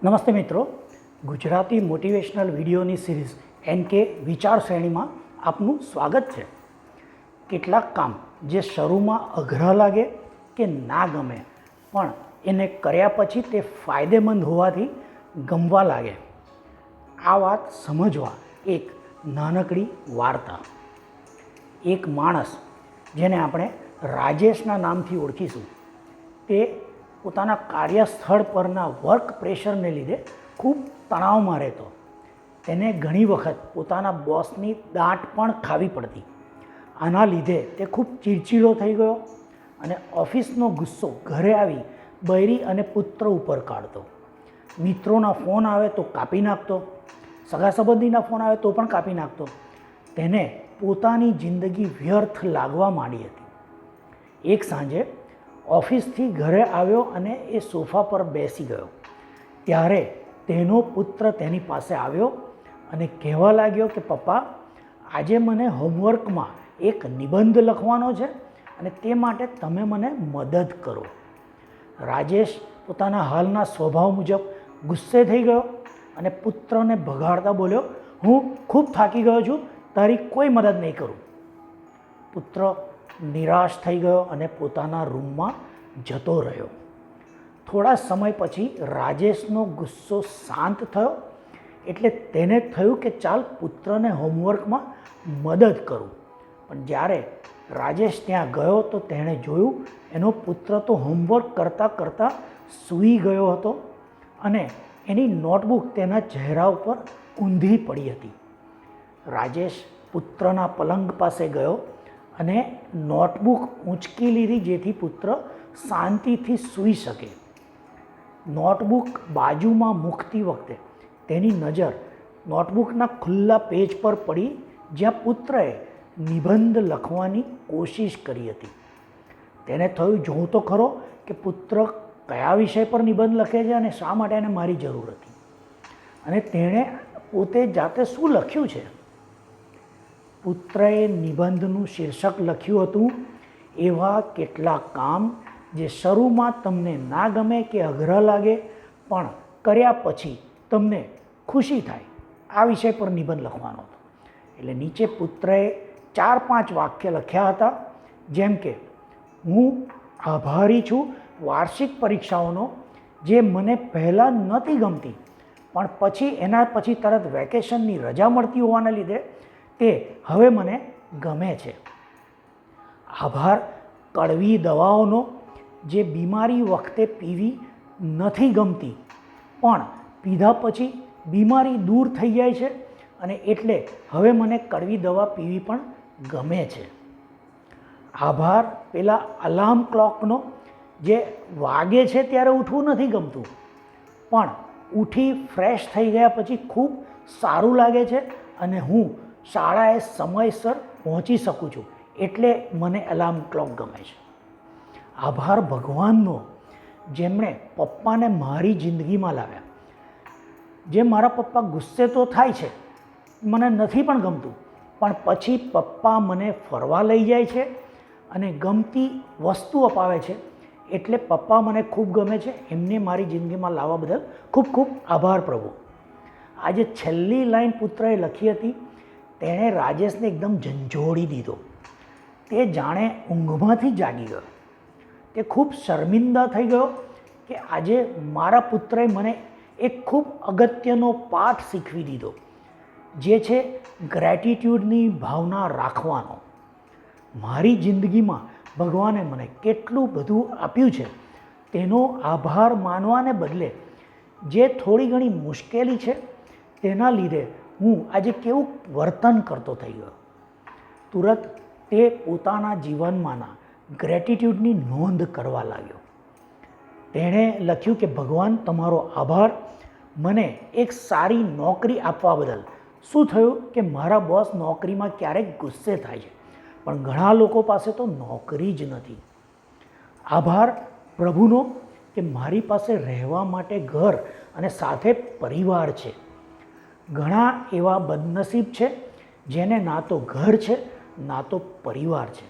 નમસ્તે મિત્રો, ગુજરાતી મોટિવેશનલ વિડીયોની સિરીઝ NK વિચાર શ્રેણીમાં આપનું સ્વાગત છે. કેટલાક કામ જે શરૂમાં અઘરા લાગે કે ના ગમે પણ એને કર્યા પછી તે ફાયદેમંદ હોવાથી ગમવા લાગે. આ વાત સમજવા એક નાનકડી વાર્તા. એક માણસ જેને આપણે રાજેશના નામથી ઓળખીશું, તે પોતાના કાર્યસ્થળ પરના વર્ક પ્રેશરને લીધે ખૂબ તણાવમાં રહેતો. તેને ઘણી વખત પોતાના બોસની દાટ પણ ખાવી પડતી. આના લીધે તે ખૂબ ચીડચીડો થઈ ગયો અને ઓફિસનો ગુસ્સો ઘરે આવી બૈરી અને પુત્ર ઉપર કાઢતો. મિત્રોના ફોન આવે તો કાપી નાખતો, સગા સંબંધીના ફોન આવે તો પણ કાપી નાખતો. તેને પોતાની જિંદગી વ્યર્થ લાગવા માંડી હતી. એક સાંજે ઓફિસથી ઘરે આવ્યો અને એ સોફા પર બેસી ગયો. ત્યારે તેનો પુત્ર તેની પાસે આવ્યો અને કહેવા લાગ્યો કે પપ્પા, આજે મને હોમવર્કમાં એક નિબંધ લખવાનો છે અને તે માટે તમે મને મદદ કરો. રાજેશ પોતાના હાલના સ્વભાવ મુજબ ગુસ્સે થઈ ગયો અને પુત્રને ભગાડતા બોલ્યો, હું ખૂબ થાકી ગયો છું, તારી કોઈ મદદ નહીં કરું. પુત્ર નિરાશ થઈ ગયો અને પોતાના રૂમમાં જતો રહ્યો. થોડા સમય પછી રાજેશનો ગુસ્સો શાંત થયો એટલે તેને થયું કે ચાલ પુત્રને હોમવર્કમાં મદદ કરું. પણ જ્યારે રાજેશ ત્યાં ગયો તો તેણે જોયું એનો પુત્ર તો હોમવર્ક કરતાં કરતાં સૂઈ ગયો હતો અને એની નોટબુક તેના ચહેરા ઉપર ઊંધી પડી હતી. રાજેશ પુત્રના પલંગ પાસે ગયો અને નોટબુક ઊંચકી લીધી જેથી પુત્ર શાંતિથી સૂઈ શકે. નોટબુક બાજુમાં મૂકતી વખતે તેની નજર નોટબુકના ખુલ્લા પેજ પર પડી જ્યાં પુત્રએ નિબંધ લખવાની કોશિશ કરી હતી. તેને થયું, જોઉં તો ખરો કે પુત્ર કયા વિષય પર નિબંધ લખે છે અને શા માટે એને મારી જરૂર હતી અને તેણે પોતે જાતે શું લખ્યું છે. પુત્રએ નિબંધનું શીર્ષક લખ્યું હતું, એવા કેટલાક કામ જે શરૂમાં તમને ના ગમે કે અઘરા લાગે પણ કર્યા પછી તમને ખુશી થાય. આ વિષય પર નિબંધ લખવાનો હતો. એટલે નીચે પુત્રએ 4-5 વાક્ય લખ્યા હતા, જેમ કે હું આભારી છું વાર્ષિક પરીક્ષાઓનો, જે મને પહેલાં નહોતી ગમતી પણ પછી એના પછી તરત વેકેશનની રજા મળતી હોવાના લીધે તે હવે મને ગમે છે. આભાર કડવી દવાઓનો, જે બીમારી વખતે પીવી નથી ગમતી પણ પીધા પછી બીમારી દૂર થઈ જાય છે અને એટલે હવે મને કડવી દવા પીવી પણ ગમે છે. આભાર પેલા અલાર્મ ક્લોકનો, જે વાગે છે ત્યારે ઉઠવું નથી ગમતું પણ ઉઠી ફ્રેશ થઈ ગયા પછી ખૂબ સારું લાગે છે અને હું શાળાએ સમયસર પહોંચી શકું છું એટલે મને અલાર્મ ક્લોક ગમે છે. આભાર ભગવાનનો, જેમણે પપ્પાને મારી જિંદગીમાં લાવ્યા. જે મારા પપ્પા ગુસ્સે તો થાય છે, મને નથી પણ ગમતું, પણ પછી પપ્પા મને ફરવા લઈ જાય છે અને ગમતી વસ્તુ અપાવે છે એટલે પપ્પા મને ખૂબ ગમે છે. એમને મારી જિંદગીમાં લાવવા બદલ ખૂબ ખૂબ આભાર પ્રભુ. આજે છેલ્લી લાઈન પુત્રએ લખી હતી, તેણે રાજેશને એકદમ ઝંઝોડી દીધો. તે જાણે ઊંઘમાંથી જાગી ગયો. તે ખૂબ શર્મિંદા થઈ ગયો કે આજે મારા પુત્રએ મને એક ખૂબ અગત્યનો પાઠ શીખવી દીધો, જે છે ગ્રેટિટ્યૂડની ભાવના રાખવાનો. મારી જિંદગીમાં ભગવાને મને કેટલું બધું આપ્યું છે તેનો આભાર માનવાને બદલે જે થોડી ઘણી મુશ્કેલી છે તેના લીધે હું આજે કેવું વર્તન કરતો થઈ ગયો. તુરંત તે પોતાના જીવનમાંના ગ્રેટિટ્યૂડની નોંધ કરવા લાગ્યો. તેણે લખ્યું કે ભગવાન, તમારો આભાર મને એક સારી નોકરી આપવા બદલ. શું થયું કે મારા બોસ નોકરીમાં ક્યારેક ગુસ્સે થાય છે પણ ઘણા લોકો પાસે તો નોકરી જ નથી. આભાર પ્રભુનો કે મારી પાસે રહેવા માટે ઘર અને સાથે પરિવાર છે. ઘણા એવા બદનસીબ છે જેને ના તો ઘર છે ના તો પરિવાર છે.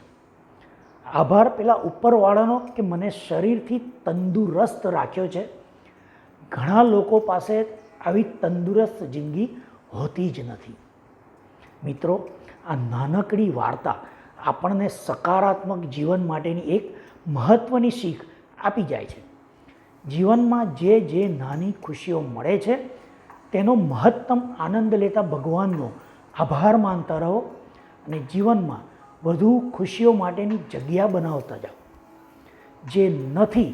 આભાર પેલા ઉપરવાળાનો કે મને શરીરથી તંદુરસ્ત રાખ્યો છે. ઘણા લોકો પાસે આવી તંદુરસ્ત જિંદગી હોતી જ નથી. મિત્રો, આ નાનકડી વાર્તા આપણને સકારાત્મક જીવન માટેની એક મહત્ત્વની શીખ આપી જાય છે. જીવનમાં જે નાની ખુશીઓ મળે છે તેનો મહત્તમ આનંદ લેતા ભગવાનનો આભાર માનતા રહો અને જીવનમાં વધુ ખુશીઓ માટેની જગ્યા બનાવતા જાઓ. જે નથી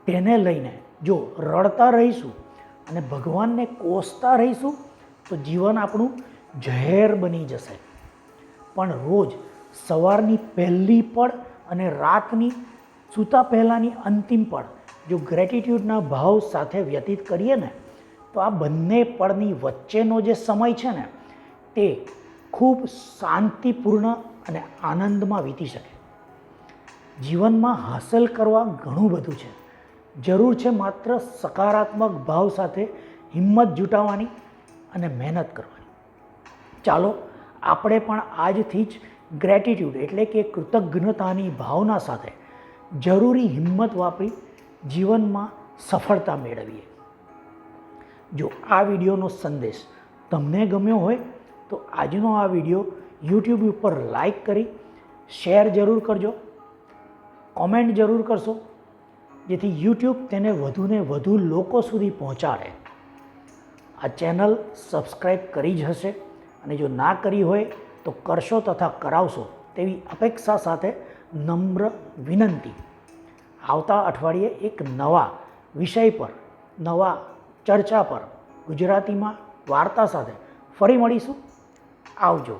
તેને લઈને જો રડતા રહીશું અને ભગવાનને કોસતા રહીશું તો જીવન આપણું ઝેર બની જશે. પણ રોજ સવારની પહેલી પળ અને રાતની સૂતા પહેલાંની અંતિમ પળ જો ગ્રેટિટ્યૂડના ભાવ સાથે વ્યતીત કરીએ ને તો આ બંને પળની વચ્ચેનો જે સમય છે ને તે ખૂબ શાંતિપૂર્ણ અને આનંદમાં વીતી શકે. જીવનમાં હાંસલ કરવા ઘણું બધું છે. જરૂર છે માત્ર સકારાત્મક ભાવ સાથે હિંમત જુટાવવાની અને મહેનત કરવાની. ચાલો આપણે પણ આજથી જ ગ્રેટિટ્યૂડ એટલે કે કૃતજ્ઞતાની ભાવના સાથે જરૂરી હિંમત વાપરી જીવનમાં સફળતા મેળવીએ. જો આ વિડીયોનો સંદેશ તમને ગમ્યો હોય તો આજનો આ વિડીયો યુટ્યુબ ઉપર લાઈક કરી શેર જરૂર કરજો, કોમેન્ટ જરૂર કરશો, જેથી યુટ્યુબ તેને વધુને વધુ લોકો સુધી પહોંચાડે. આ ચેનલ સબસ્ક્રાઈબ કરી જ હશે અને જો ના કરી હોય તો કરશો તથા કરાવશો તેવી અપેક્ષા સાથે નમ્ર વિનંતી. આવતા અઠવાડિયે એક નવા વિષય પર, નવા ચર્ચા પર ગુજરાતીમાં વાર્તા સાથે ફરી મળીશું. આવજો.